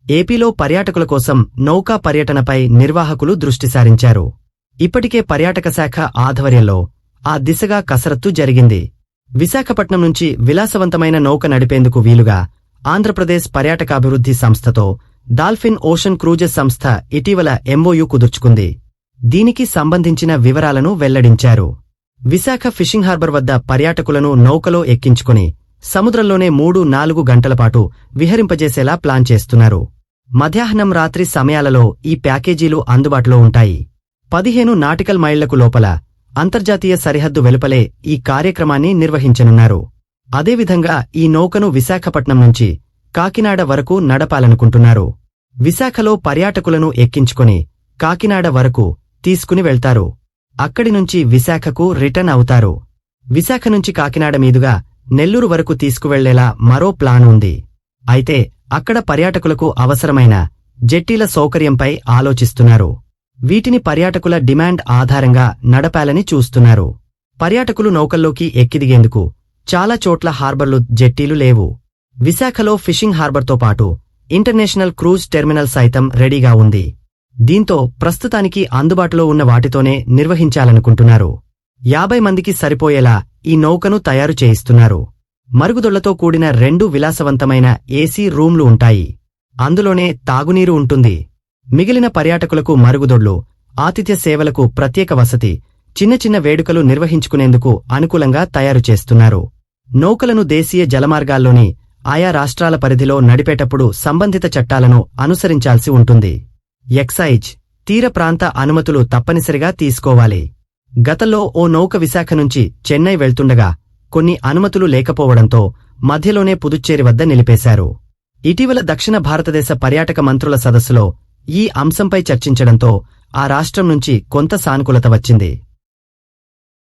ఏపీలో పర్యాటకుల కోసం నౌకా పర్యటనపై నిర్వాహకులు దృష్టి సారించారు. ఇప్పటికే పర్యాటక శాఖ ఆధ్వర్యంలో ఆ దిశగా కసరత్తు జరిగింది. విశాఖపట్నం నుంచి విలాసవంతమైన నౌక నడిపేందుకు వీలుగా ఆంధ్రప్రదేశ్ పర్యాటకాభివృద్ధి సంస్థతో డాల్ఫిన్ ఓషన్ క్రూజెస్ సంస్థ ఇటీవల ఎంఓయూ కుదుర్చుకుంది. దీనికి సంబంధించిన వివరాలను వెల్లడించారు. విశాఖ ఫిషింగ్ హార్బర్ వద్ద పర్యాటకులను నౌకలో ఎక్కించుకుని సముద్రంలోనే 3-4 గంటలపాటు విహరింపజేసేలా ప్లాన్ చేస్తున్నారు. మధ్యాహ్నం రాత్రి సమయాలలో ఈ ప్యాకేజీలు అందుబాటులో ఉంటాయి. 15 నాటికల్ మైళ్లకు లోపల అంతర్జాతీయ సరిహద్దు వెలుపలే ఈ కార్యక్రమాన్ని నిర్వహించనున్నారు. అదేవిధంగా ఈ నౌకను విశాఖపట్నం నుంచి కాకినాడ వరకు నడపాలనుకుంటున్నారు. విశాఖలో పర్యాటకులను ఎక్కించుకుని కాకినాడ వరకు తీసుకుని వెళ్తారు. అక్కడి నుంచి విశాఖకు రిటర్న్ అవుతారు. విశాఖ నుంచి కాకినాడ మీదుగా నెల్లూరు వరకు తీసుకువెళ్లేలా మరో ప్లాన్ ఉంది. అయితే అక్కడ పర్యాటకులకు అవసరమైన జెట్టీల సౌకర్యంపై ఆలోచిస్తున్నారు. వీటిని పర్యాటకుల డిమాండ్ ఆధారంగా నడపాలని చూస్తున్నారు. పర్యాటకులు నౌకల్లోకి ఎక్కిదిగేందుకు చాలా చోట్ల హార్బర్లు జెట్టీలు లేవు. విశాఖలో ఫిషింగ్ హార్బర్తో పాటు ఇంటర్నేషనల్ క్రూజ్ టెర్మినల్ సైతం రెడీగా ఉంది. దీంతో ప్రస్తుతానికి అందుబాటులో ఉన్న వాటితోనే నిర్వహించాలనుకుంటున్నారు. 50 మందికి సరిపోయేలా ఈ నౌకను తయారు చేయిస్తున్నారు. మరుగుదొళ్లతో కూడిన 2 విలాసవంతమైన ఏసీ రూమ్లు ఉంటాయి. అందులోనే తాగునీరు ఉంటుంది. మిగిలిన పర్యాటకులకు మరుగుదొడ్లు, ఆతిథ్య సేవలకు ప్రత్యేక వసతి, చిన్న చిన్న వేడుకలు నిర్వహించుకునేందుకు అనుకూలంగా తయారు చేస్తున్నారు. నౌకలను దేశీయ జలమార్గాల్లోని ఆయా రాష్ట్రాల పరిధిలో నడిపేటప్పుడు సంబంధిత చట్టాలను అనుసరించాల్సి ఉంటుంది. ఎక్సైజ్, తీర ప్రాంత అనుమతులు తప్పనిసరిగా తీసుకోవాలి. గతంలో ఓ నౌక విశాఖ నుంచి చెన్నై వెళ్తుండగా కొన్ని అనుమతులు లేకపోవడంతో మధ్యలోనే పుదుచ్చేరి వద్ద నిలిపేశారు. ఇటీవల దక్షిణ భారతదేశ పర్యాటక మంత్రుల సదస్సులో ఈ అంశంపై చర్చించడంతో ఆ రాష్ట్రం నుంచి కొంత సానుకూలత వచ్చింది.